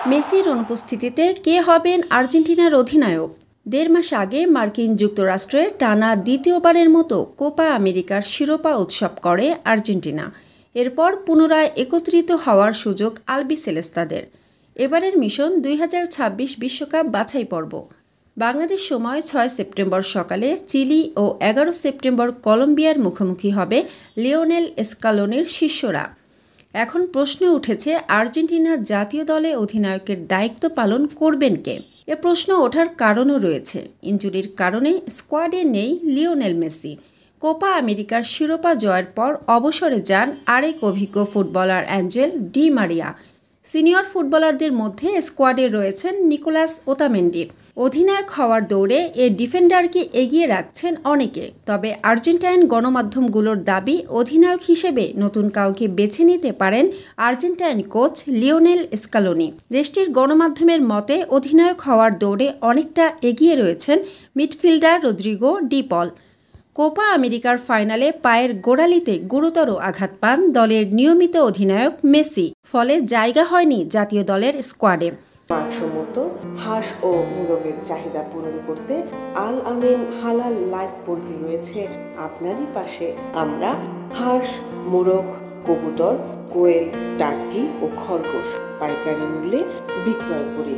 মেসির অনুপস্থিতিতে কে হবেন আর্জেন্টিনার অধিনায়ক? ১.৫ মাস আগে মার্কিন যুক্তরাষ্ট্রে টানা দ্বিতীয়বারের মতো কোপা আমেরিকার শিরোপা উৎসব করে আর্জেন্টিনা। এরপর পুনরায় একত্রিত হওয়ার সুযোগ আলবিসেলেস্তাদের। এবারের মিশন ২০২৬ বিশ্বকাপ বাছাই পর্ব। বাংলাদেশ সময় ৬ সেপ্টেম্বর সকালে চিলি ও ১১ সেপ্টেম্বর কলম্বিয়ার মুখোমুখি হবে লিওনেল স্কালোনির শিষ্যরা। এখন প্রশ্ন উঠেছে, আর্জেন্টিনা জাতীয় দলে অধিনায়কের দায়িত্ব পালন করবেন কে? এ প্রশ্ন ওঠার কারণও রয়েছে। ইনজুরির কারণে স্কোয়াডে নেই লিওনেল মেসি। কোপা আমেরিকার শিরোপা জয়ের পর অবসরে যান আরেক অভিজ্ঞ footballer Angel Di Maria. Senior ফুটবলারদের মধ্যে স্কোয়াডে রয়েছেন নিকোলাস ওতামেন্ডি। অধিনায়ক হওয়ার দৌড়ে এ ডিফেন্ডারকে এগিয়ে রাখছেন অনেকে। তবে আর্জেন্টাইন গণমাধ্যমগুলোর দাবি, অধিনায়ক হিসেবে নতুন কাউকে বেছে নিতে পারেন আর্জেন্টাইন কোচ লিওনেল স্কালোনি। দেশটির গণমাধ্যমের মতে, অধিনায়ক হওয়ার দৌড়ে অনেকটা এগিয়ে রয়েছেন মিডফিল্ডার রদ্রিগো ডি পল। কোপা আমেরিকার ফাইনালে পায়ের গোড়ালিতে গুরুতর আঘাত পান দলের নিয়মিত অধিনায়ক মেসি। ফলে জায়গা হয়নি জাতীয় দলের স্কোয়াডে। মানসম্মত হাঁস ও মুরগের চাহিদা পূরণ করতে আল আমিন হালাল লাইফ পোল্ট্রি রয়েছে আপনারই পাশে। আমরা হাঁস, মুরগ, কবুতর, কোয়েল, টার্কি ও খরগোশ পাইকারি মূল্যে বিক্রয় করি।